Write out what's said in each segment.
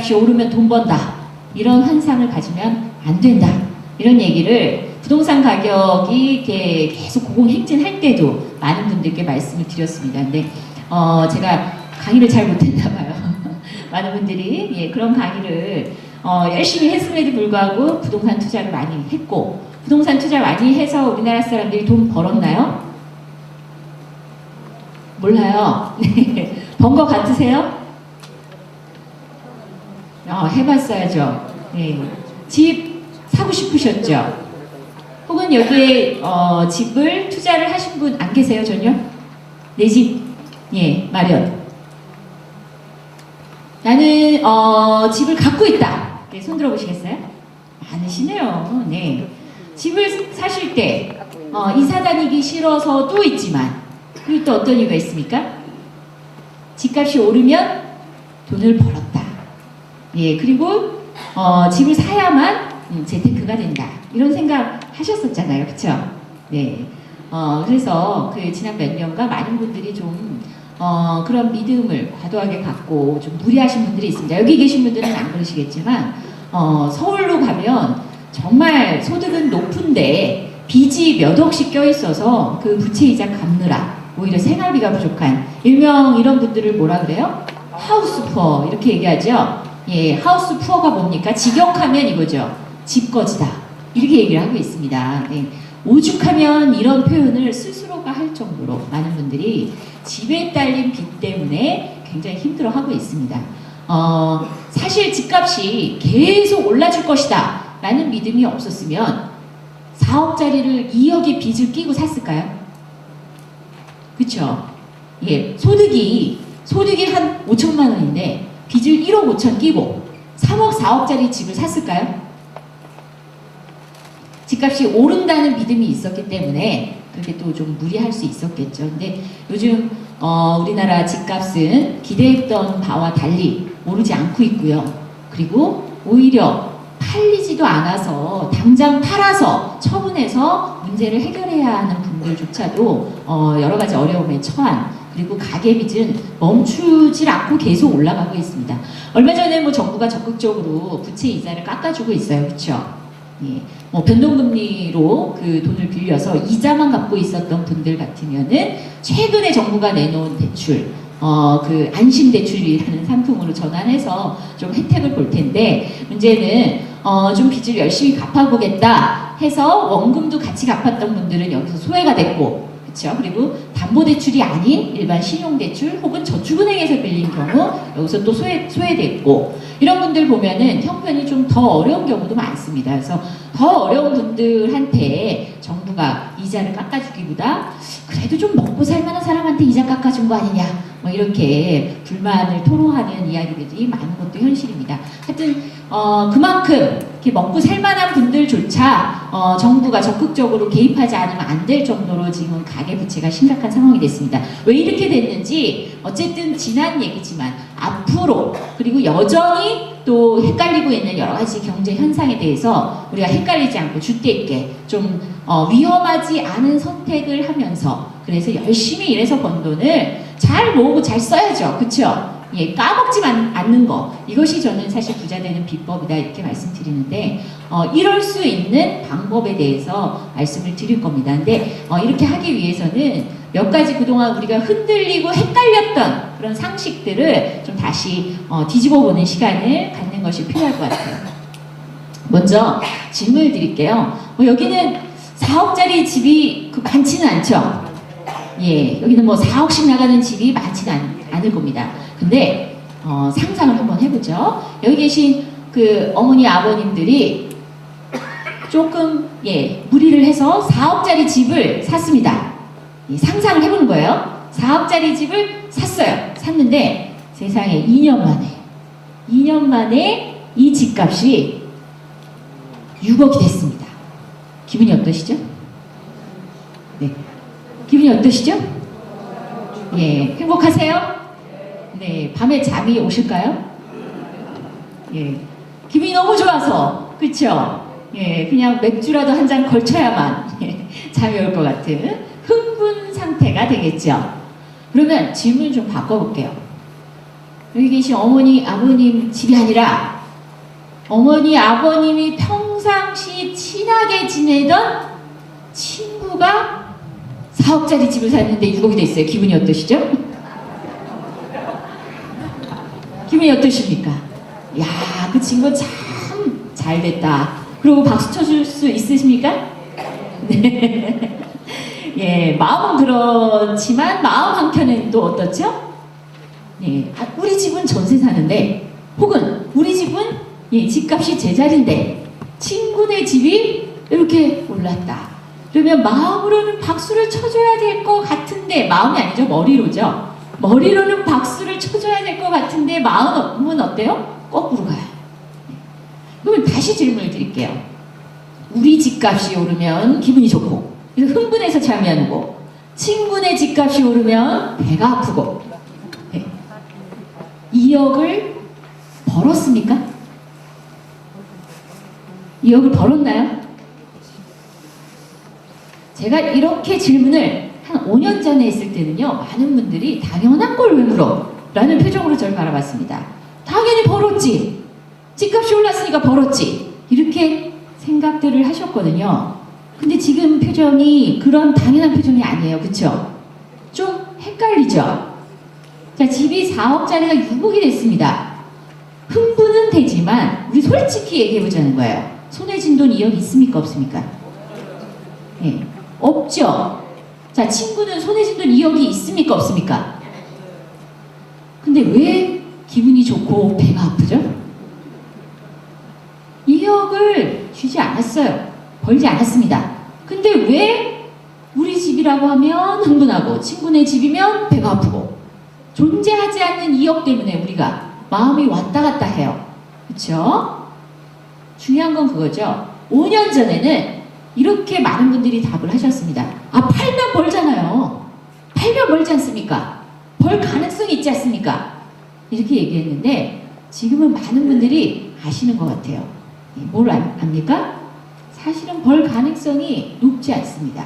집값이 오르면 돈 번다. 이런 환상을 가지면 안 된다. 이런 얘기를 부동산 가격이 이렇게 계속 고공행진할 때도 많은 분들께 말씀을 드렸습니다. 근데 제가 강의를 잘 못했나 봐요. 많은 분들이 예, 그런 강의를 열심히 했음에도 불구하고 부동산 투자를 많이 했고, 부동산 투자 많이 해서 우리나라 사람들이 돈 벌었나요? 몰라요. 번 거 같으세요? 해봤어야죠. 네. 집 사고 싶으셨죠? 혹은 여기에 집을 투자를 하신 분 안 계세요? 전혀? 내 집 예, 마련. 나는 집을 갖고 있다. 네, 손 들어보시겠어요? 많으시네요. 네. 집을 사실 때 이사 다니기 싫어서도 있지만, 그리고 또 어떤 이유가 있습니까? 집값이 오르면 돈을 벌었다. 예, 그리고 집을 사야만 재테크가 된다. 이런 생각 하셨었잖아요. 그쵸? 네. 그래서 그 지난 몇 년간 많은 분들이 좀 그런 믿음을 과도하게 갖고 좀 무리하신 분들이 있습니다. 여기 계신 분들은 안 그러시겠지만 서울로 가면 정말 소득은 높은데 빚이 몇 억씩 껴있어서 그 부채이자 갚느라 오히려 생활비가 부족한, 일명 이런 분들을 뭐라 그래요? 하우스 푸어 이렇게 얘기하죠. 예, 하우스 푸어가 뭡니까? 직역하면 이거죠. 집거지다. 이렇게 얘기를 하고 있습니다. 예, 오죽하면 이런 표현을 스스로가 할 정도로 많은 분들이 집에 딸린 빚 때문에 굉장히 힘들어하고 있습니다. 사실 집값이 계속 올라줄 것이다 라는 믿음이 없었으면 4억짜리를 2억의 빚을 끼고 샀을까요? 그쵸? 예, 소득이 한 5천만 원인데 빚을 1억 5천 끼고 3억 4억짜리 집을 샀을까요? 집값이 오른다는 믿음이 있었기 때문에 그렇게 또 좀 무리할 수 있었겠죠. 근데 요즘 우리나라 집값은 기대했던 바와 달리 오르지 않고 있고요. 그리고 오히려 팔리지도 않아서 당장 팔아서 처분해서 문제를 해결해야 하는 분들조차도 여러 가지 어려움에 처한, 그리고 가계빚은 멈추질 않고 계속 올라가고 있습니다. 얼마 전에 뭐 정부가 적극적으로 부채 이자를 깎아주고 있어요. 그렇죠? 예, 뭐 변동금리로 그 돈을 빌려서 이자만 갖고 있었던 분들 같으면은 최근에 정부가 내놓은 대출, 그 안심대출이라는 상품으로 전환해서 좀 혜택을 볼 텐데, 문제는 좀 빚을 열심히 갚아보겠다 해서 원금도 같이 갚았던 분들은 여기서 소외가 됐고, 그렇죠? 그리고 담보대출이 아닌 일반 신용대출 혹은 저축은행에서 빌린 경우 여기서 또 소외됐고, 이런 분들 보면은 형편이 좀 더 어려운 경우도 많습니다. 그래서 더 어려운 분들한테 정부가 이자를 깎아주기보다 그래도 좀 먹고 살만한 사람한테 이자 깎아준 거 아니냐, 뭐 이렇게 불만을 토로하는 이야기들이 많은 것도 현실입니다. 하여튼 그만큼 이렇게 먹고 살만한 분들조차 정부가 적극적으로 개입하지 않으면 안 될 정도로 지금 가계부채가 심각한 상황이 됐습니다. 왜 이렇게 됐는지 어쨌든 지난 얘기지만 앞으로, 그리고 여전히 또 헷갈리고 있는 여러 가지 경제 현상에 대해서 우리가 헷갈리지 않고 줏대 있게 좀 위험하지 않은 선택을 하면서, 그래서 열심히 일해서 번 돈을 잘 모으고 잘 써야죠. 그쵸? 예, 까먹지 않는 거, 이것이 저는 사실 부자 되는 비법이다 이렇게 말씀드리는데, 이럴 수 있는 방법에 대해서 말씀을 드릴 겁니다. 근데 이렇게 하기 위해서는 몇 가지 그동안 우리가 흔들리고 헷갈렸던 그런 상식들을 좀 다시 뒤집어 보는 시간을 갖는 것이 필요할 것 같아요. 먼저 질문을 드릴게요. 여기는 4억짜리 집이 많지는 않죠? 예, 여기는 뭐 4억씩 나가는 집이 많지는 않을 겁니다. 근데 상상을 한번 해보죠. 여기 계신 그 어머니 아버님들이 조금 무리를 해서 4억짜리 집을 샀습니다. 예, 상상을 해보는 거예요. 4억짜리 집을 샀는데 세상에 2년 만에 이 집값이 6억이 됐습니다. 기분이 어떠시죠? 네, 기분이 어떠시죠? 예, 행복하세요? 네, 밤에 잠이 오실까요? 예, 기분이 너무 좋아서, 그쵸? 예, 그냥 맥주라도 한 잔 걸쳐야만 잠이 올 것 같은 흥분 상태가 되겠죠. 그러면 질문 좀 바꿔볼게요. 여기 계신 어머니, 아버님 집이 아니라 어머니, 아버님이 평상시 친하게 지내던 친구가 4억짜리 집을 샀는데 6억이 됐어요. 기분이 어떠시죠? 기분이 어떠십니까? 야, 그 친구 참 잘 됐다. 그리고 박수 쳐줄 수 있으십니까? 네. 예, 마음은 그렇지만 마음 한켠엔 또 어떻죠? 예, 우리 집은 전세 사는데 혹은 우리 집은 예, 집값이 제자리인데 친구네 집이 이렇게 올랐다. 그러면 마음으로는 박수를 쳐줘야 될 것 같은데 마음이 아니죠. 머리로죠. 머리로는 박수를 쳐줘야 될 것 같은데 마음은 어때요? 거꾸로 가요. 그러면 다시 질문을 드릴게요. 우리 집값이 오르면 기분이 좋고 그래서 흥분해서 잠이 안 오고 친구네 집값이 오르면 배가 아프고 네. 2억을 벌었습니까? 2억을 벌었나요? 제가 이렇게 질문을 한 5년 전에 했을 때는요 많은 분들이 당연한 걸 왜 물어? 라는 표정으로 저를 바라봤습니다. 당연히 벌었지. 집값이 올랐으니까 벌었지. 이렇게 생각들을 하셨거든요. 근데 지금 표정이 그런 당연한 표정이 아니에요. 그쵸? 좀 헷갈리죠? 자, 집이 4억짜리가 6억이 됐습니다. 흥분은 되지만 우리 솔직히 얘기해보자는 거예요. 손에 쥔 돈 2억 있습니까? 없습니까? 네. 없죠? 자, 친구는 손에 쥔 돈 2억이 있습니까? 없습니까? 근데 왜 기분이 좋고 배가 아프죠? 2억을 주지 않았어요. 벌지 않았습니다. 근데 왜 우리 집이라고 하면 흥분하고 친구네 집이면 배가 아프고 존재하지 않는 2억 때문에 우리가 마음이 왔다 갔다 해요. 그쵸? 중요한 건 그거죠. 5년 전에는 이렇게 많은 분들이 답을 하셨습니다. 아, 팔면 벌잖아요. 팔면 벌지 않습니까? 벌 가능성이 있지 않습니까? 이렇게 얘기했는데 지금은 많은 분들이 아시는 것 같아요. 뭘 압니까? 사실은 벌 가능성이 높지 않습니다.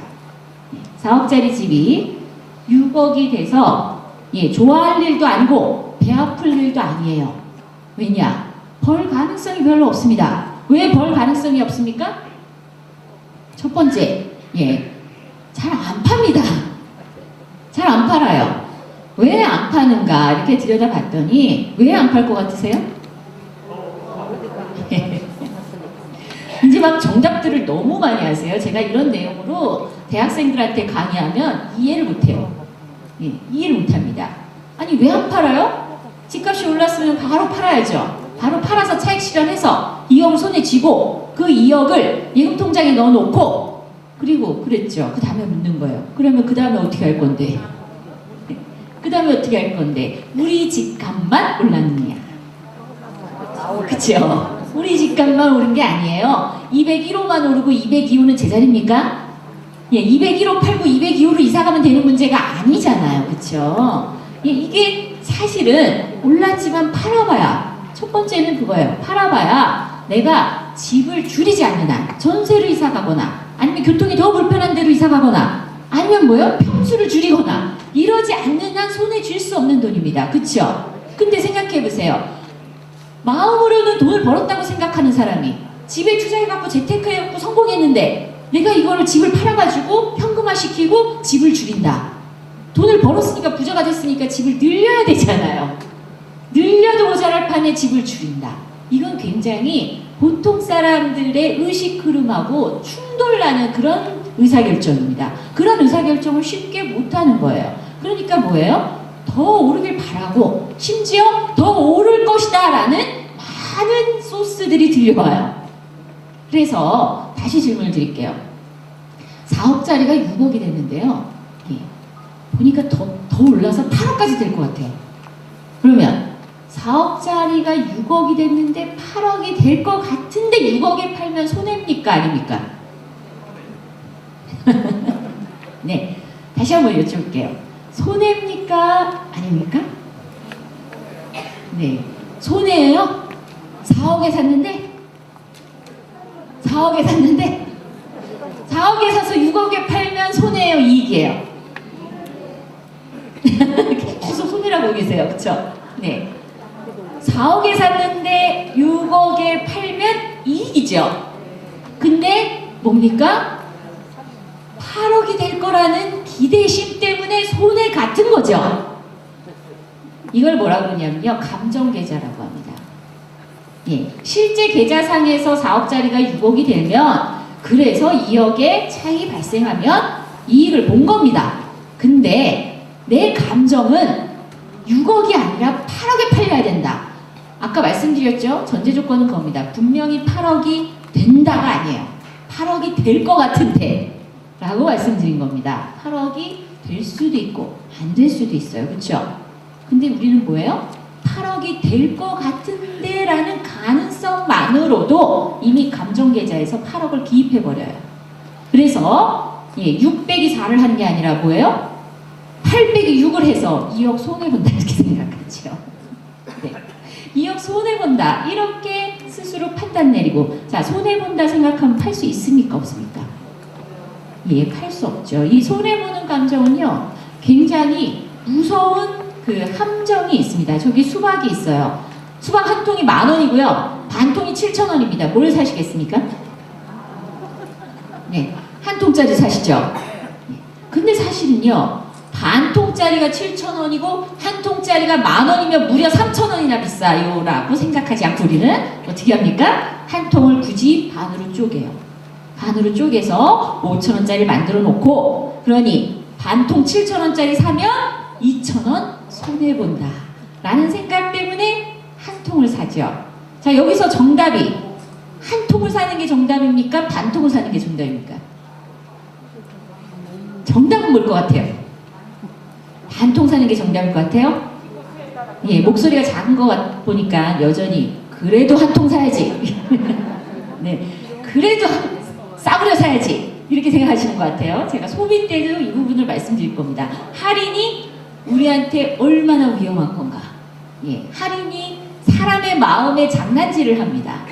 4억짜리 집이 6억이 돼서 좋아할 일도 아니고 배 아플 일도 아니에요. 왜냐? 벌 가능성이 별로 없습니다. 왜 벌 가능성이 없습니까? 첫 번째, 잘 안 팝니다. 잘 안 팔아요. 왜 안 파는가 이렇게 들여다봤더니 왜 안 팔 것 같으세요? 이제 막 정답들을 너무 많이 하세요. 제가 이런 내용으로 대학생들한테 강의하면 이해를 못해요. 이해를 못합니다. 아니 왜 안 팔아요? 집값이 올랐으면 바로 팔아야죠. 바로 팔아서 차익 실현해서 2억을 손에 쥐고 그 2억을 예금통장에 넣어놓고 그리고 그랬죠. 그 다음에 묻는 거예요. 그러면 그 다음에 어떻게 할 건데? 그 다음에 어떻게 할 건데? 우리 집값만 올랐느냐? 그쵸? 우리 집값만 오른 게 아니에요. 201호만 오르고 202호는 제자리입니까? 201호 팔고 202호로 이사가면 되는 문제가 아니잖아요. 그쵸? 이게 사실은 올랐지만 팔아봐야 첫 번째는 그거예요. 팔아봐야 내가 집을 줄이지 않는 한 전세로 이사가거나 아니면 교통이 더 불편한 데로 이사가거나 아니면 뭐요? 평수를 줄이거나 이러지 않는 한 손에 쥘 수 없는 돈입니다. 그쵸? 근데 생각해보세요. 마음으로는 돈을 벌었다고 생각하는 사람이 집에 투자해갖고 재테크해갖고 성공했는데 내가 이거를 집을 팔아가지고 현금화시키고 집을 줄인다. 돈을 벌었으니까 부자가 됐으니까 집을 늘려야 되잖아요. 늘려도 모자랄 판에 집을 줄인다. 이건 굉장히 보통 사람들의 의식 흐름하고 충돌나는 그런 의사결정입니다. 그런 의사결정을 쉽게 못하는 거예요. 그러니까 뭐예요? 더 오르길 바라고 심지어 더 오를 것이다 라는 많은 소스들이 들려와요. 그래서 다시 질문을 드릴게요. 4억짜리가 6억이 됐는데요. 보니까 더 올라서 8억까지 될 것 같아요. 그러면 4억짜리가 6억이 됐는데 8억이 될 것 같은데 6억에 팔면 손해입니까? 아닙니까? 네, 다시 한번 여쭤볼게요. 손해입니까? 아닙니까? 네, 손해예요? 4억에 샀는데 4억에 사서 6억에 팔면 손해예요? 이익이에요? 계속 손해라고 계세요. 그쵸? 네. 4억에 샀는데 6억에 팔면 이익이죠. 근데 뭡니까? 8억이 될 거라는 기대심 때문에 손해 같은 거죠. 이걸 뭐라 그러냐면요, 감정계좌라고 합니다. 예, 실제 계좌상에서 4억짜리가 6억이 되면 그래서 2억의 차익이 발생하면 이익을 본 겁니다. 근데 내 감정은 6억이 아니라 8억에 팔려야 된다. 아까 말씀드렸죠? 전제 조건은 그겁니다. 분명히 8억이 된다가 아니에요. 8억이 될 것 같은데 라고 말씀드린 겁니다. 8억이 될 수도 있고 안 될 수도 있어요. 그렇죠? 근데 우리는 뭐예요? 8억이 될 것 같은데 라는 가능성만으로도 이미 감정계좌에서 8억을 기입해버려요. 그래서 6 빼기 4를 하는 게 아니라 뭐예요? 8 빼기 6을 해서 2억 손해본다 이렇게 생각하죠. 네. 2억 손해본다 이렇게 스스로 판단 내리고, 자, 손해본다 생각하면 팔 수 있습니까? 없습니까? 예, 팔 수 없죠. 이 손해보는 감정은요 굉장히 무서운 그 함정이 있습니다. 저기 수박이 있어요. 수박 한 통이 10,000원이고요. 반 통이 7,000원입니다. 뭘 사시겠습니까? 네, 한 통짜리 사시죠. 근데 사실은요, 반 통짜리가 7,000원이고 한 통짜리가 10,000원이면 무려 3,000원이나 비싸요 라고 생각하지 않고 우리는 어떻게 합니까? 한 통을 굳이 반으로 쪼개요. 반으로 쪼개서 5,000원짜리 만들어 놓고, 그러니 반 통 7,000원짜리 사면 2,000원 손해본다 라는 생각 때문에 한 통을 사죠. 자, 여기서 정답이 한 통을 사는 게 정답입니까? 반 통을 사는 게 정답입니까? 정답은 뭘 것 같아요? 반 통 사는 게 정답일 것 같아요? 예, 목소리가 작은 것 보니까 여전히 그래도 한 통 사야지. 네, 그래도 싸구려 사야지 이렇게 생각하시는 것 같아요. 제가 소비 때도 이 부분을 말씀드릴 겁니다. 할인이 우리한테 얼마나 위험한 건가. 예, 할인이 사람의 마음에 장난질을 합니다.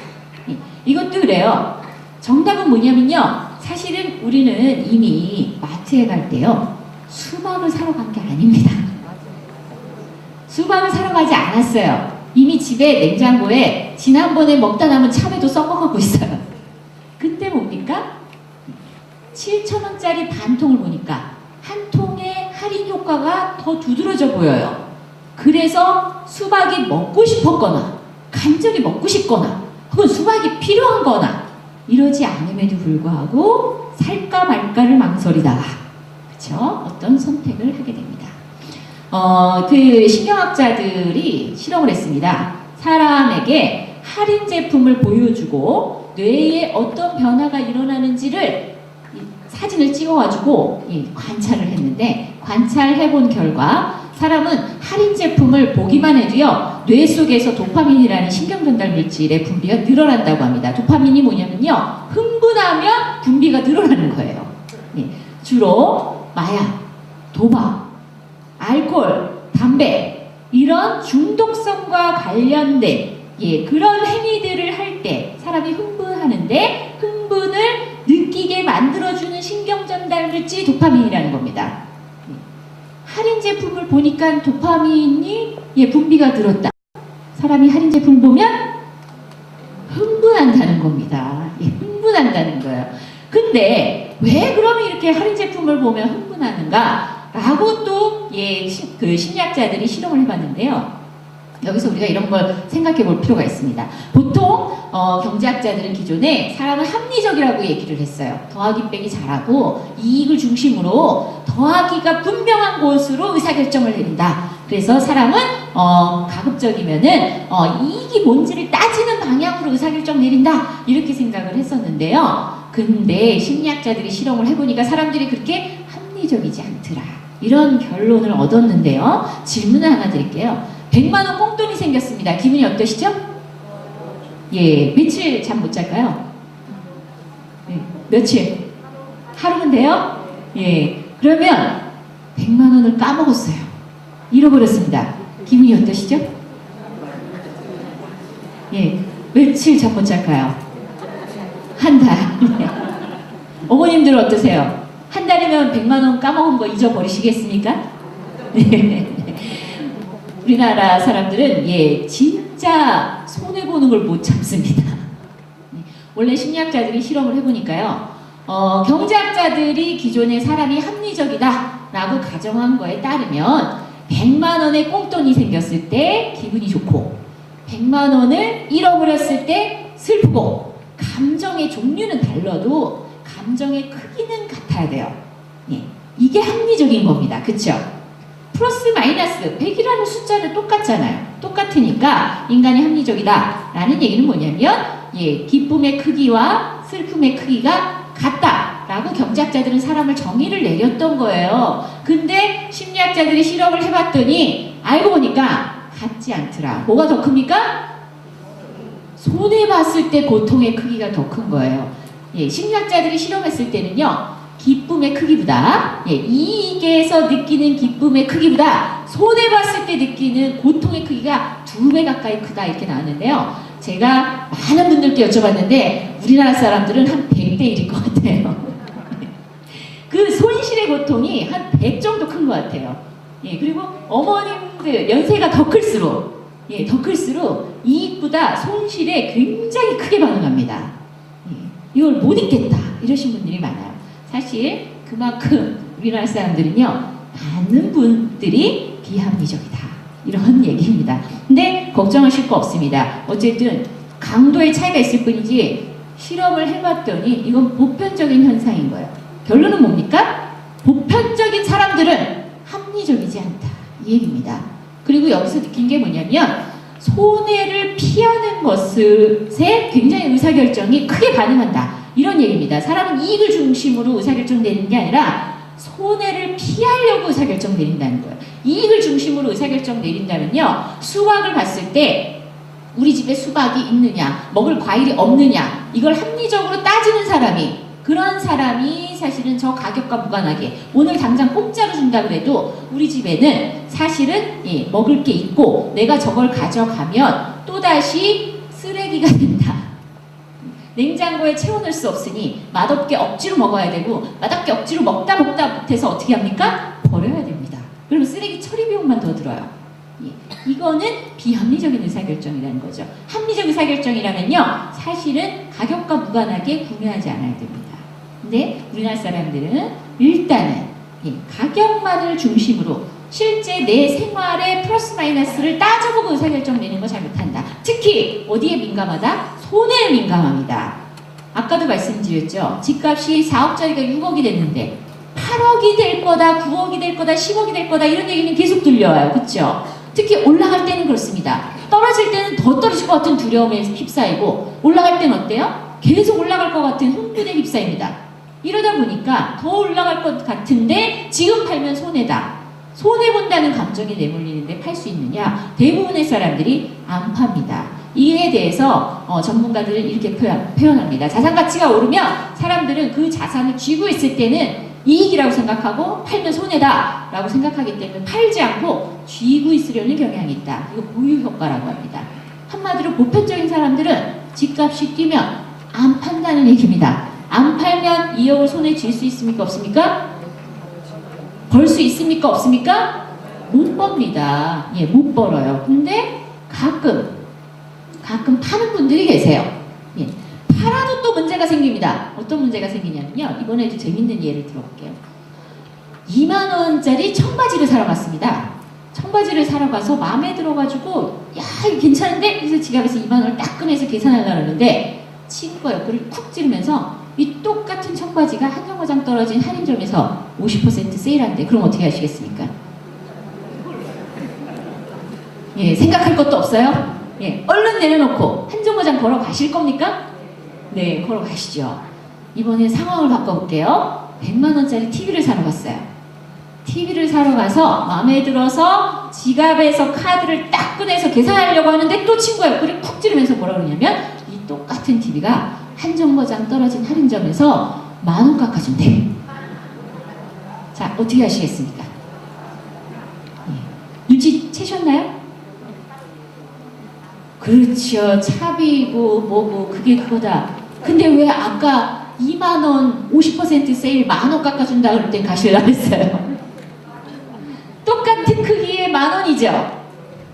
예, 이것도 그래요. 정답은 뭐냐면요, 사실은 우리는 이미 마트에 갈 때요 수박을 사러 간 게 아닙니다. 수박을 사러 가지 않았어요. 이미 집에 냉장고에 지난번에 먹다 남은 참외도 썩어가고 있어요. 근데 뭡니까? 7,000원짜리 반 통을 보니까 한 통의 할인 효과가 더 두드러져 보여요. 그래서 수박이 먹고 싶었거나 간절히 먹고 싶거나 혹은 수박이 필요한 거나 이러지 않음에도 불구하고 살까 말까를 망설이다가, 그쵸? 어떤 선택을 하게 됩니다. 그 신경학자들이 실험을 했습니다. 사람에게 할인 제품을 보여주고 뇌에 어떤 변화가 일어나는지를 사진을 찍어가지고 관찰을 했는데, 관찰해본 결과 사람은 할인 제품을 보기만 해도요 뇌 속에서 도파민이라는 신경전달 물질의 분비가 늘어난다고 합니다. 도파민이 뭐냐면요, 흥분하면 분비가 늘어나는 거예요. 주로 마약, 도박, 알코올, 담배 이런 중독성과 관련된 그런 행위들을 할 때 사람이 흥분하는데 흥분을 느끼게 만들어주는 신경전달 물질이 도파민이라는 겁니다. 할인 제품을 보니까 도파민이 분비가 늘었다. 사람이 할인 제품을 보면 흥분한다는 겁니다. 흥분한다는 거예요. 근데 왜 그러면 이렇게 할인 제품을 보면 흥분하는가? 라고 또 그 심리학자들이 실험을 해봤는데요. 여기서 우리가 이런 걸 생각해 볼 필요가 있습니다. 보통 경제학자들은 기존에 사람은 합리적이라고 얘기를 했어요. 더하기 빼기 잘하고 이익을 중심으로 더하기가 분명한 곳으로 의사결정을 내린다. 그래서 사람은 가급적이면은 이익이 뭔지를 따지는 방향으로 의사결정 내린다 이렇게 생각을 했었는데요. 근데 심리학자들이 실험을 해보니까 사람들이 그렇게 합리적이지 않더라 이런 결론을 얻었는데요. 질문을 하나 드릴게요. 100만 원 꽁돈이 생겼습니다. 기분이 어떠시죠? 예, 며칠 잠 못 잘까요? 예, 며칠? 하루면 돼요? 예, 그러면 100만 원을 까먹었어요. 잃어버렸습니다. 기분이 어떠시죠? 예, 며칠 잠 못 잘까요? 한 달. 어머님들은 어떠세요? 한 달이면 100만 원 까먹은 거 잊어버리시겠습니까? 네. 우리나라 사람들은 진짜 진짜 손해보는 걸 못 참습니다. 원래 심리학자들이 실험을 해보니까요, 경제학자들이 기존에 사람이 합리적이다 라고 가정한 거에 따르면 100만 원의 꽁돈이 생겼을 때 기분이 좋고 100만 원을 잃어버렸을 때 슬프고, 감정의 종류는 달라도 감정의 크기는 같아야 돼요. 예, 이게 합리적인 겁니다. 그쵸? 플러스 마이너스 100이라는 숫자는 똑같잖아요. 똑같으니까 인간이 합리적이다 라는 얘기는 뭐냐면, 예, 기쁨의 크기와 슬픔의 크기가 같다 라고 경제학자들은 사람을 정의를 내렸던 거예요. 근데 심리학자들이 실험을 해봤더니 알고 보니까 같지 않더라. 뭐가 더 큽니까? 손해봤을 때 고통의 크기가 더 큰 거예요. 예, 심리학자들이 실험했을 때는요, 기쁨의 크기보다, 예, 이익에서 느끼는 기쁨의 크기보다 손해봤을 때 느끼는 고통의 크기가 2배 가까이 크다 이렇게 나왔는데요. 제가 많은 분들께 여쭤봤는데 우리나라 사람들은 한 100대 1일 것 같아요. 그 손실의 고통이 한 100 정도 큰 것 같아요. 예, 그리고 어머님들 연세가 더 클수록, 예, 더 클수록 이익보다 손실에 굉장히 크게 반응합니다. 예, 이걸 못 잊겠다 이러신 분들이 많아요. 사실 그만큼 우리나라 사람들은요, 많은 분들이 비합리적이다 이런 얘기입니다. 근데 걱정하실 거 없습니다. 어쨌든 강도의 차이가 있을 뿐이지 실험을 해봤더니 이건 보편적인 현상인 거예요. 결론은 뭡니까? 보편적인 사람들은 합리적이지 않다 이 얘기입니다. 그리고 여기서 느낀 게 뭐냐면, 손해를 피하는 것에 굉장히 의사결정이 크게 반응한다 이런 얘기입니다. 사람은 이익을 중심으로 의사결정 내리는 게 아니라 손해를 피하려고 의사결정 내린다는 거예요. 이익을 중심으로 의사결정 내린다면요, 수박을 봤을 때 우리 집에 수박이 있느냐, 먹을 과일이 없느냐, 이걸 합리적으로 따지는 사람이, 그런 사람이 사실은 저 가격과 무관하게 오늘 당장 공짜로 준다 그래도 우리 집에는 사실은, 예, 먹을 게 있고 내가 저걸 가져가면 또다시 쓰레기가 된다. 냉장고에 채워넣을 수 없으니 맛없게 억지로 먹어야 되고, 맛없게 억지로 먹다 못해서 어떻게 합니까? 버려야 됩니다. 그러면 쓰레기 처리 비용만 더 들어요. 예, 이거는 비합리적인 의사결정이라는 거죠. 합리적 의사결정이라면요, 사실은 가격과 무관하게 구매하지 않아야 됩니다. 근데 우리나라 사람들은 일단은, 예, 가격만을 중심으로 실제 내 생활의 플러스 마이너스를 따져보고 의사결정 내는 거 잘 못한다. 특히 어디에 민감하다? 손해에 민감합니다. 아까도 말씀드렸죠. 집값이 4억짜리가 6억이 됐는데 8억이 될 거다, 9억이 될 거다, 10억이 될 거다 이런 얘기는 계속 들려와요. 그렇죠? 특히 올라갈 때는 그렇습니다. 떨어질 때는 더 떨어질 것 같은 두려움에 휩싸이고, 올라갈 때는 어때요? 계속 올라갈 것 같은 흥분에 휩싸입니다. 이러다 보니까 더 올라갈 것 같은데 지금 팔면 손해다. 손해본다는 감정이 내몰리는데 팔 수 있느냐? 대부분의 사람들이 안 팝니다. 이에 대해서 전문가들은 이렇게 표현합니다. 자산 가치가 오르면 사람들은 그 자산을 쥐고 있을 때는 이익이라고 생각하고 팔면 손해다 라고 생각하기 때문에 팔지 않고 쥐고 있으려는 경향이 있다. 이거 보유 효과라고 합니다. 한마디로 보편적인 사람들은 집값이 뛰면 안 판다는 얘기입니다. 안 팔면 2억을 손에 쥘 수 있습니까? 없습니까? 벌 수 있습니까? 없습니까? 못 법니다. 예, 못 벌어요. 근데 가끔 파는 분들이 계세요. 예, 팔아도 또 문제가 생깁니다. 어떤 문제가 생기냐면요, 이번에도 재밌는 예를 들어볼게요. 2만 원짜리 청바지를 사러 갔습니다. 청바지를 사러 가서 마음에 들어가지고, 야, 이거 괜찮은데? 그래서 지갑에서 2만 원을 딱 꺼내서 계산하려고 하는데 친구가 옆구리를 쿡 찌르면서 이 똑같은 청바지가 한 정거장 떨어진 할인점에서 50% 세일한대. 그럼 어떻게 하시겠습니까? 예, 생각할 것도 없어요? 예, 얼른 내려놓고 한 정거장 걸어가실 겁니까? 네, 걸어가시죠. 이번에 상황을 바꿔볼게요. 100만 원짜리 TV를 사러 갔어요. TV를 사러 가서 마음에 들어서 지갑에서 카드를 딱 꺼내서 계산하려고 하는데 또 친구가 옆구리 쿡 찌르면서 뭐라 그러냐면, 이 똑같은 TV가 한 정거장 떨어진 할인점에서 10,000원 깎아준대. 자, 어떻게 하시겠습니까? 예. 눈치 채셨나요? 그렇죠. 차비고 뭐고 그게 그거다. 근데 왜 아까 2만 원 50% 세일 10,000원 깎아준다 그럴 땐 가실라 했어요. 똑같은 크기의 10,000원이죠.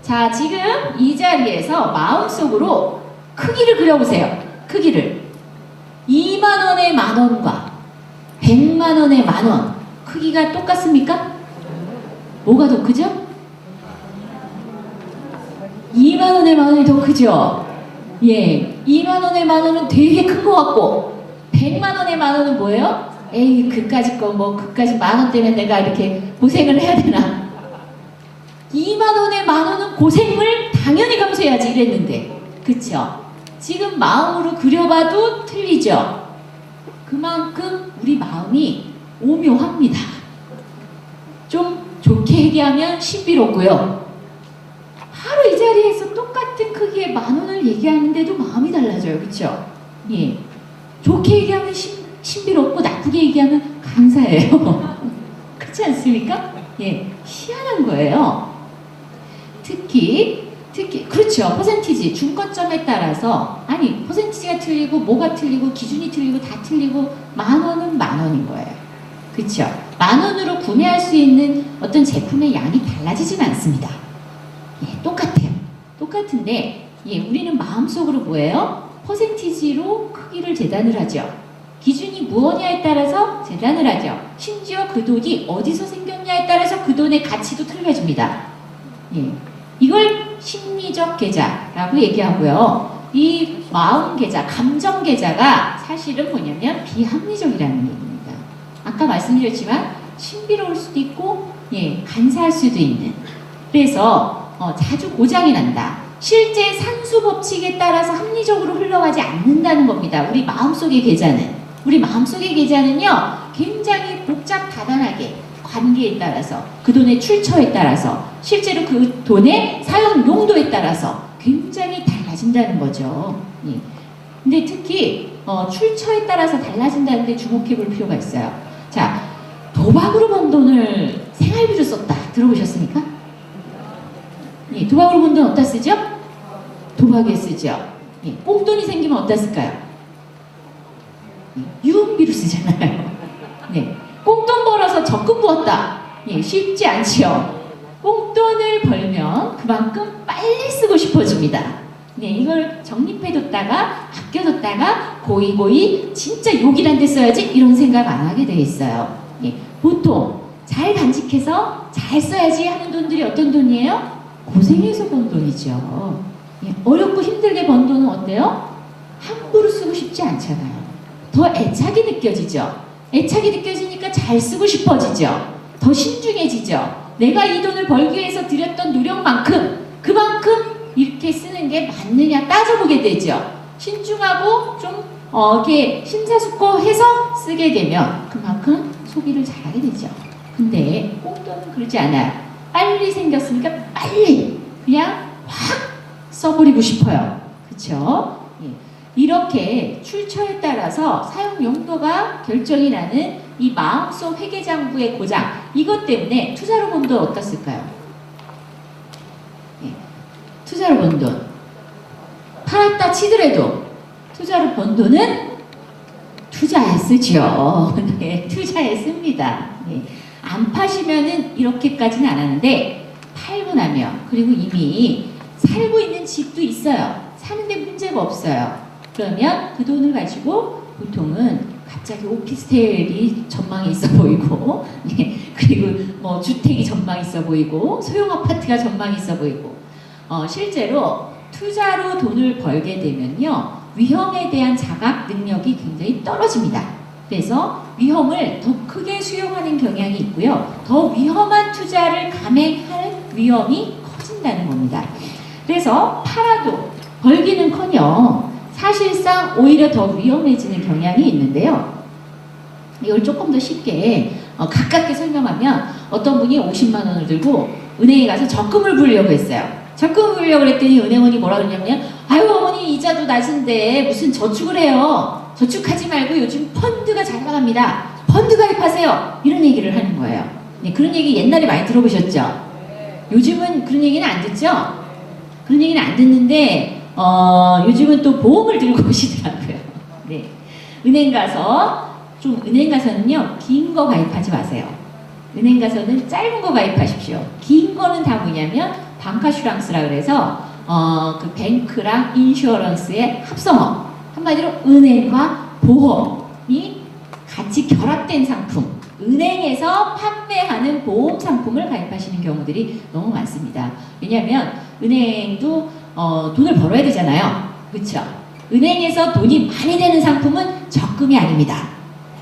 자, 지금 이 자리에서 마음속으로 크기를 그려보세요. 크기를. 2만 원의 만 원과 100만 원의 만 원. 크기가 똑같습니까? 뭐가 더 크죠? 2만 원의 만 원이 더 크죠? 예. 2만 원의 만 원은 되게 큰 것 같고, 100만 원의 만 원은 뭐예요? 에이, 그까짓 거, 뭐, 그까짓 만 원 때문에 내가 이렇게 고생을 해야 되나? 2만 원의 만 원은 고생을 당연히 감수해야지 이랬는데. 그쵸? 지금 마음으로 그려봐도 틀리죠? 그만큼 우리 마음이 오묘합니다. 좀 좋게 얘기하면 신비롭고요. 바로 이 자리에서 똑같은 크기의 만 원을 얘기하는데도 마음이 달라져요. 그쵸? 예. 좋게 얘기하면 신비롭고 나쁘게 얘기하면 감사해요. 그렇지 않습니까? 예. 희한한 거예요. 특히 그렇죠. 퍼센티지 중거점에 따라서 아니 퍼센티지가 틀리고 뭐가 틀리고 기준이 틀리고 다 틀리고 만 원은 만 원인 거예요. 그렇죠. 만 원으로 구매할 수 있는 어떤 제품의 양이 달라지진 않습니다. 예, 똑같아요. 똑같은데 예, 우리는 마음속으로 뭐예요? 퍼센티지로 크기를 재단을 하죠. 기준이 무엇이냐에 따라서 재단을 하죠. 심지어 그 돈이 어디서 생겼냐에 따라서 그 돈의 가치도 틀려집니다. 예. 이걸 심리적 계좌라고 얘기하고요. 이 마음 계좌, 감정 계좌가 사실은 뭐냐면 비합리적이라는 얘기입니다. 아까 말씀드렸지만 신비로울 수도 있고 예, 간사할 수도 있는. 그래서 자주 고장이 난다. 실제 산수 법칙에 따라서 합리적으로 흘러가지 않는다는 겁니다. 우리 마음속의 계좌는. 우리 마음속의 계좌는요. 굉장히 복잡 다단하게 관계에 따라서 그 돈의 출처에 따라서 실제로 그 돈의 사용 용도에 따라서 굉장히 달라진다는 거죠. 예. 근데 특히 출처에 따라서 달라진다는데 주목해 볼 필요가 있어요. 자, 도박으로 번 돈을 생활비로 썼다. 들어보셨습니까? 예, 도박으로 번 돈 어디다 쓰죠? 도박에 쓰죠. 예, 꽁돈이 생기면 어디다 쓸까요? 예, 유흥비로 쓰잖아요. 네. 꽁돈 벌어서 적금 부었다. 예, 쉽지 않지요. 꽁돈을 벌면 그만큼 빨리 쓰고 싶어집니다. 네, 이걸 적립해뒀다가 아껴뒀다가 고이고이 진짜 욕이란 데 써야지 이런 생각 안 하게 돼 있어요. 예, 보통 잘 간직해서 잘 써야지 하는 돈들이 어떤 돈이에요? 고생해서 번 돈이죠. 예, 어렵고 힘들게 번 돈은 어때요? 함부로 쓰고 싶지 않잖아요. 더 애착이 느껴지죠. 애착이 느껴지니까 잘 쓰고 싶어지죠. 더 신중해지죠. 내가 이 돈을 벌기 위해서 들였던 노력만큼 그만큼 이렇게 쓰는 게 맞느냐 따져보게 되죠. 신중하고 좀 이렇게 심사숙고해서 쓰게 되면 그만큼 소비를 잘하게 되죠. 근데 꽁돈은 그러지 않아요. 빨리 생겼으니까 빨리 그냥 확 써버리고 싶어요. 그쵸? 예. 이렇게 출처에 따라서 사용 용도가 결정이 나는 이 마음속 회계장부의 고장, 이것 때문에 투자로 번 돈 어떻을까요? 예. 투자로 번 돈 팔았다 치더라도 투자로 번 돈은 투자에 쓰죠. 네, 투자에 씁니다. 예. 안 파시면은 이렇게까지는 안 하는데 팔고 나면 그리고 이미 살고 있는 집도 있어요. 사는데 문제가 없어요. 그러면 그 돈을 가지고 보통은 갑자기 오피스텔이 전망이 있어 보이고 네, 그리고 뭐 주택이 전망이 있어 보이고 소형 아파트가 전망이 있어 보이고 실제로 투자로 돈을 벌게 되면요 위험에 대한 자각 능력이 굉장히 떨어집니다. 그래서 위험을 더 크게 수용하는 경향이 있고요. 더 위험한 투자를 감행할 위험이 커진다는 겁니다. 그래서 팔아도 벌기는커녕 사실상 오히려 더 위험해지는 경향이 있는데요. 이걸 조금 더 쉽게 가깝게 설명하면 어떤 분이 50만 원을 들고 은행에 가서 적금을 부으려고 했어요. 적금을 부으려고 했더니 은행원이 뭐라 그러냐면 아유 어머니 이자도 낮은데 무슨 저축을 해요. 저축하지 말고 요즘 펀드가 잘 나갑니다. 펀드 가입하세요. 이런 얘기를 하는 거예요. 네, 그런 얘기 옛날에 많이 들어보셨죠? 요즘은 그런 얘기는 안 듣죠? 그런 얘기는 안 듣는데 요즘은 또 보험을 들고 오시더라고요. 네. 은행 가서는요, 긴 거 가입하지 마세요. 은행 가서는 짧은 거 가입하십시오. 긴 거는 다 뭐냐면, 방카슈랑스라 그래서 그 뱅크랑 인슈어런스의 합성어, 한마디로 은행과 보험이 같이 결합된 상품, 은행에서 판매하는 보험 상품을 가입하시는 경우들이 너무 많습니다. 왜냐하면 은행도 돈을 벌어야 되잖아요. 그렇죠? 은행에서 돈이 많이 되는 상품은 적금이 아닙니다.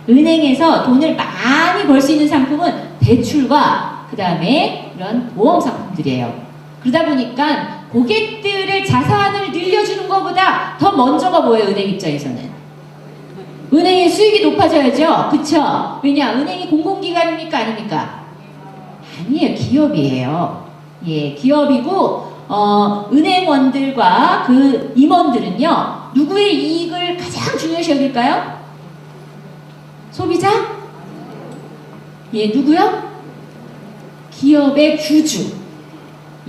은행에서 돈을 많이 벌 수 있는 상품은 대출과 그 다음에 이런 보험 상품들이에요. 그러다 보니까 고객들의 자산을 늘려주는 것보다 더 먼저가 뭐예요? 은행 입장에서는 은행의 수익이 높아져야죠. 그쵸? 왜냐? 은행이 공공기관입니까? 아닙니까? 아니에요. 기업이에요. 예, 기업이고 은행원들과 그 임원들은요, 누구의 이익을 가장 중요시 여길까요? 소비자? 예, 누구요? 기업의 주주.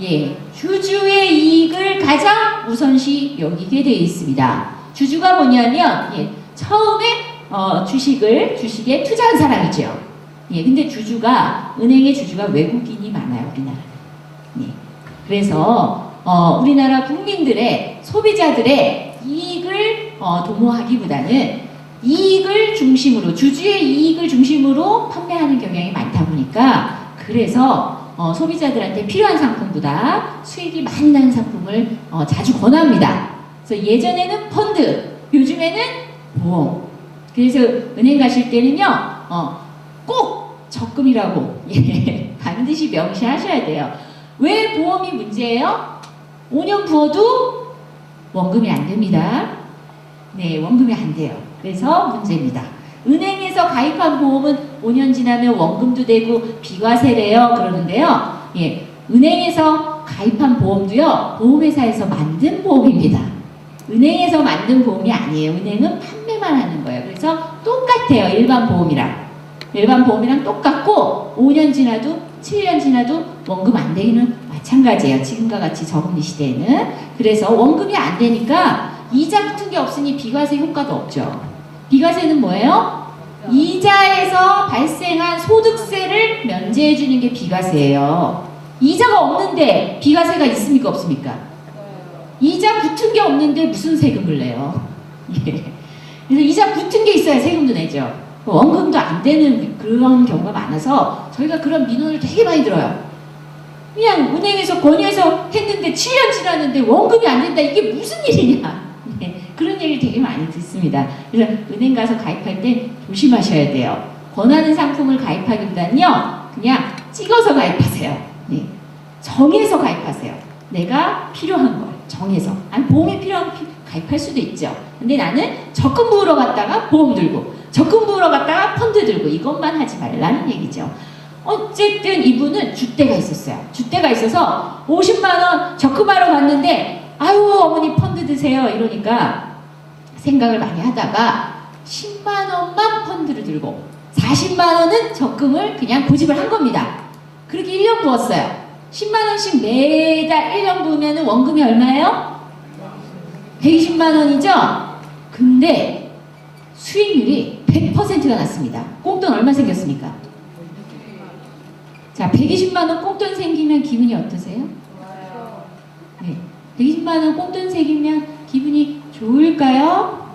예, 주주의 이익을 가장 우선시 여기게 되어 있습니다. 주주가 뭐냐면, 예, 처음에 주식에 투자한 사람이죠. 예, 근데 은행의 주주가 외국인이 많아요, 우리나라는. 예, 그래서 우리나라 국민들의, 소비자들의 이익을 도모하기보다는 이익을 중심으로, 주주의 이익을 중심으로 판매하는 경향이 많다 보니까, 그래서 소비자들한테 필요한 상품보다 수익이 많이 나는 상품을 자주 권합니다. 그래서 예전에는 펀드, 요즘에는 보험. 그래서 은행 가실 때는요, 꼭 적금이라고 예, 반드시 명시하셔야 돼요. 왜 보험이 문제예요? 5년 부어도 원금이 안 됩니다. 네, 원금이 안 돼요. 그래서 문제입니다. 은행에서 가입한 보험은 5년 지나면 원금도 되고 비과세래요. 그러는데요. 예, 은행에서 가입한 보험도요, 보험회사에서 만든 보험입니다. 은행에서 만든 보험이 아니에요. 은행은 판매만 하는 거예요. 그래서 똑같아요. 일반 보험이랑. 일반 보험이랑 똑같고 5년 지나도 7년 지나도 원금 안 되기는 마찬가지예요. 지금과 같이 저금리 시대에는. 그래서 원금이 안 되니까 이자 같은 게 없으니 비과세 효과도 없죠. 비과세는 뭐예요? 이자에서 발생한 소득세를 면제해 주는 게 비과세예요. 이자가 없는데 비과세가 있습니까? 없습니까? 이자 붙은 게 없는데 무슨 세금을 내요? 예. 그래서 이자 붙은 게 있어야 세금도 내죠. 원금도 안 되는 그런 경우가 많아서 저희가 그런 민원을 되게 많이 들어요. 그냥 은행에서 건의해서 했는데 7년 지났는데 원금이 안 된다. 이게 무슨 일이냐? 네, 그런 얘기를 되게 많이 듣습니다. 그래서 은행 가서 가입할 때 조심하셔야 돼요. 권하는 상품을 가입하기보다는요, 그냥 찍어서 가입하세요. 네, 정해서 가입하세요. 내가 필요한 걸 정해서. 아니, 보험이 필요한 가입할 수도 있죠. 근데 나는 적금 부으러 갔다가 보험 들고, 적금 부으러 갔다가 펀드 들고, 이것만 하지 말라는 얘기죠. 어쨌든 이분은 줏대가 있었어요. 줏대가 있어서 50만원 적금하러 갔는데, 아유, 어머니 펀드 드세요. 이러니까 생각을 많이 하다가 10만원만 펀드를 들고 40만원은 적금을 그냥 고집을 한 겁니다. 그렇게 1년 부었어요. 10만원씩 매달 1년 부으면 원금이 얼마예요? 120만원이죠? 근데 수익률이 100%가 났습니다. 꽁돈 얼마 생겼습니까? 자, 120만원 꽁돈 생기면 기분이 어떠세요? 네, 120만원 꽁돈 생기면 기분이 좋을까요?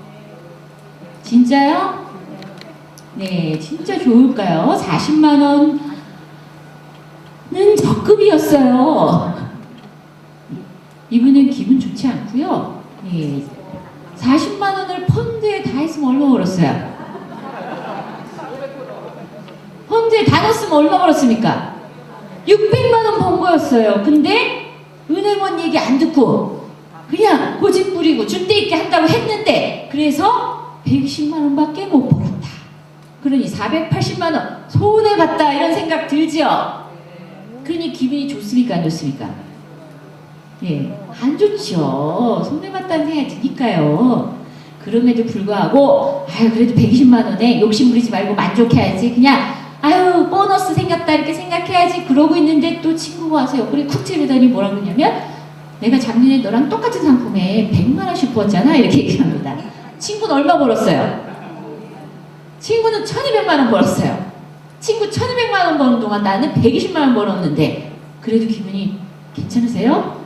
진짜요? 네, 진짜 좋을까요? 40만원은 적금이었어요. 이분은 기분 좋지 않고요. 네, 40만원을 펀드에 다 했으면 얼마 벌었어요? 펀드에 다 넣었으면 얼마 벌었습니까? 600만원 번 거였어요. 근데 은행원 얘기 안 듣고 그냥 고집 부리고 줏대 있게 한다고 했는데, 그래서 110만원밖에 못 벌었다. 그러니 480만원 손해봤다 이런 생각 들죠? 그러니 기분이 좋습니까? 안 좋습니까? 예, 안 좋죠. 손해봤다는 생각이 드니까요. 그럼에도 불구하고 아유, 그래도 120만원에 욕심 부리지 말고 만족해야지. 그냥 아유, 보너스 생겼다 이렇게 생각해야지. 그러고 있는데 또 친구가 와서 옆구리 쿡 찌르더니 뭐라 그러냐면, 내가 작년에 너랑 똑같은 상품에 100만원씩 부었잖아 이렇게 얘기합니다. 친구는 얼마 벌었어요? 친구는 1200만원 벌었어요. 친구 1200만원 버는 동안 나는 120만원 벌었는데 그래도 기분이 괜찮으세요?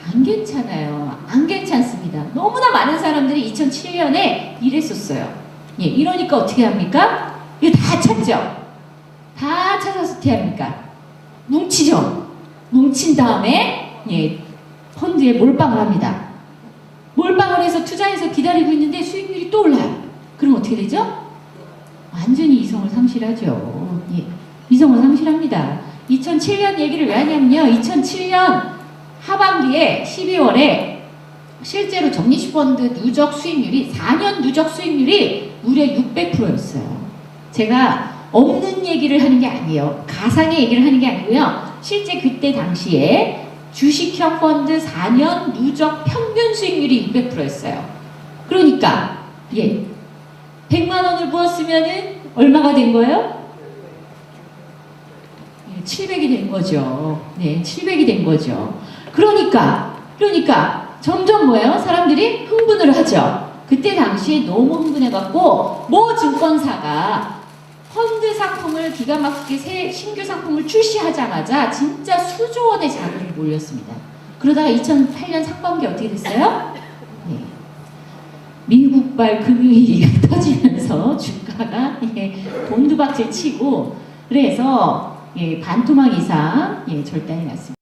안 괜찮아요. 안 괜찮습니다. 너무나 많은 사람들이 2007년에 이랬었어요. 예, 이러니까 어떻게 합니까? 이거 다 찾죠? 다 찾아서 어떻게 합니까? 뭉치죠? 뭉친 다음에 예, 펀드에 몰빵을 합니다. 몰빵을 해서 투자해서 기다리고 있는데 수익률이 또 올라요. 그럼 어떻게 되죠? 완전히 이성을 상실하죠. 예, 이성을 상실합니다. 2007년 얘기를 왜 하냐면요. 2007년 하반기에 12월에 실제로 적립펀드 누적 수익률이 4년 누적 수익률이 무려 600%였어요. 제가 없는 얘기를 하는 게 아니에요. 가상의 얘기를 하는 게 아니고요. 실제 그때 당시에 주식형 펀드 4년 누적 평균 수익률이 600%였어요. 그러니까 예, 100만 원을 부었으면은 얼마가 된 거예요? 700이 된 거죠. 네, 700이 된 거죠. 그러니까 점점 뭐예요? 사람들이 흥분을 하죠. 그때 당시에 너무 흥분해갖고 모 증권사가 펀드 상품을 기가 막히게 신규 상품을 출시하자마자 진짜 수조 원의 자금이 몰렸습니다. 그러다가 2008년 상반기 어떻게 됐어요? 네. 미국발 금융위기가 터지면서 주가가 곤두박질 치고 그래서 반토막 이상 절단이 났습니다.